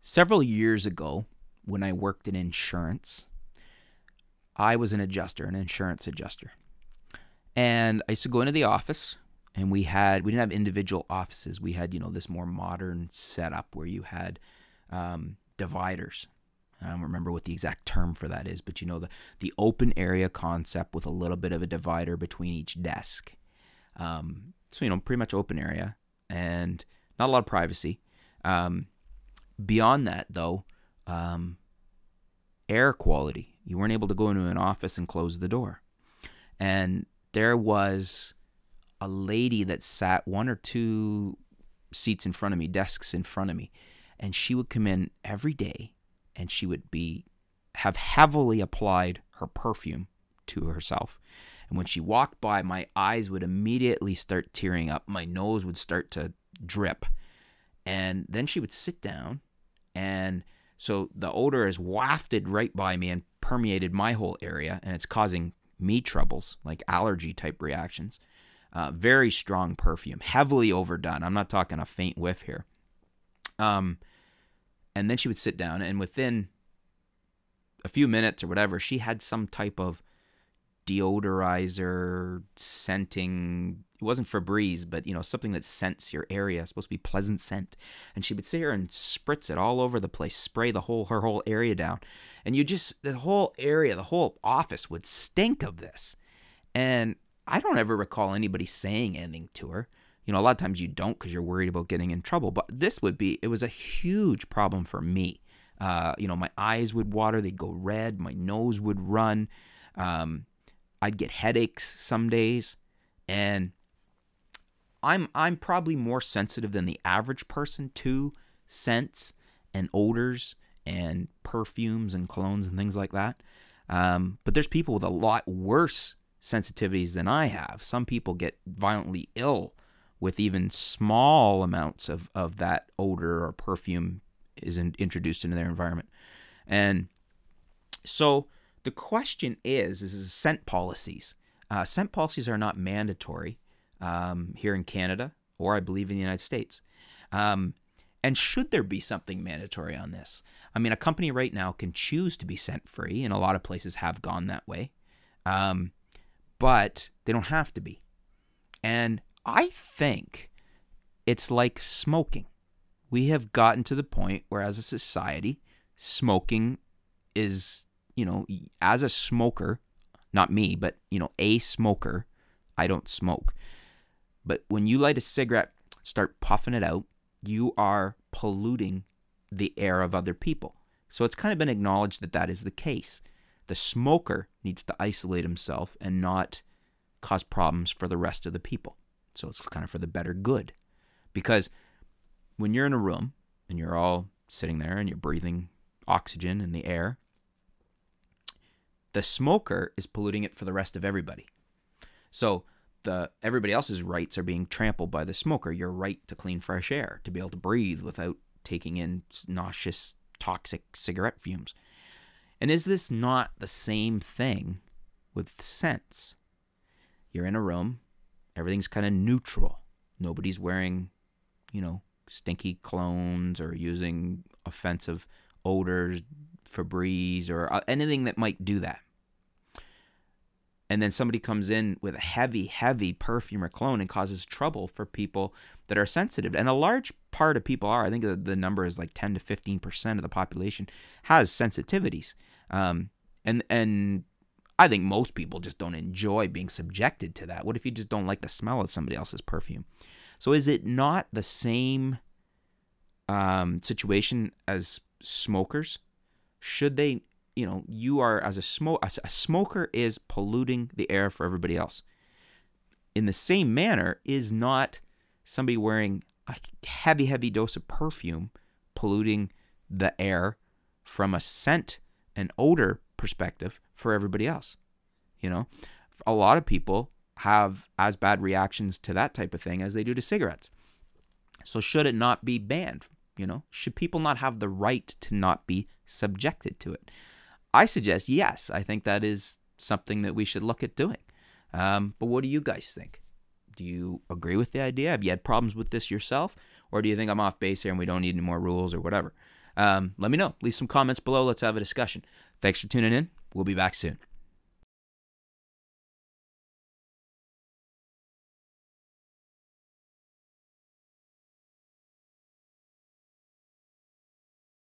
Several years ago, when I worked in insurance, I was an adjuster, an insurance adjuster. And I used to go into the office, and we didn't have individual offices. We had, this more modern setup where you had dividers. I don't remember what the exact term for that is, but the open area concept with a little bit of a divider between each desk. So pretty much open area and not a lot of privacy. Beyond that, though, air quality. You weren't able to go into an office and close the door. And there was a lady that sat one or two seats in front of me, desks in front of me, and she would come in every day, and she would have heavily applied her perfume to herself. And when she walked by, my eyes would immediately start tearing up. My nose would start to drip. And then she would sit down, and so the odor is wafted right by me and permeated my whole area, and it's causing me troubles, like allergy-type reactions. Very strong perfume, heavily overdone. I'm not talking a faint whiff here. And then she would sit down, and within a few minutes or whatever, she had some type of deodorizer, scenting. It wasn't Febreze, but something that scents your area. It's supposed to be pleasant scent. And she would sit here and spritz it all over the place, spray her whole area down. And the whole area, the whole office would stink of this. And I don't ever recall anybody saying anything to her. A lot of times you don't because you're worried about getting in trouble. But it was a huge problem for me. My eyes would water, they'd go red, my nose would run. I'd get headaches some days, and I'm probably more sensitive than the average person to scents and odors and perfumes and colognes and things like that. But there's people with a lot worse sensitivities than I have. Some people get violently ill with even small amounts of that odor or perfume is introduced into their environment. And so the question is scent policies. Scent policies are not mandatory here in Canada, or I believe in the United States. And should there be something mandatory on this? I mean, a company right now can choose to be scent-free, and a lot of places have gone that way. But they don't have to be. And I think it's like smoking. We have gotten to the point where, as a society, smoking is, as a smoker, not me, but, a smoker, I don't smoke. But when you light a cigarette, start puffing it out, you are polluting the air of other people. So it's kind of been acknowledged that that is the case. The smoker needs to isolate himself and not cause problems for the rest of the people. So it's kind of for the better good. Because when you're in a room and you're all sitting there and you're breathing oxygen in the air, the smoker is polluting it for the rest of everybody. So everybody else's rights are being trampled by the smoker. Your right to clean, fresh air, to be able to breathe without taking in nauseous, toxic cigarette fumes. And is this not the same thing with scents? You're in a room, everything's kind of neutral. Nobody's wearing, stinky colognes or using offensive odors, Febreze, or anything that might do that. And then somebody comes in with a heavy, heavy perfume or cologne and causes trouble for people that are sensitive. And a large part of people are. I think the number is like 10 to 15% of the population has sensitivities. And I think most people just don't enjoy being subjected to that. What if you just don't like the smell of somebody else's perfume? So is it not the same situation as smokers? Should they, you are a smoker is polluting the air for everybody else. In the same manner, is not somebody wearing a heavy, heavy dose of perfume polluting the air from a scent and odor perspective for everybody else? A lot of people have as bad reactions to that type of thing as they do to cigarettes. So should it not be banned? Should people not have the right to not be subjected to it? I suggest yes. I think that is something that we should look at doing. But what do you guys think? Do you agree with the idea? Have you had problems with this yourself? Or do you think I'm off base here and we don't need any more rules or whatever? Let me know. Leave some comments below. Let's have a discussion. Thanks for tuning in. We'll be back soon.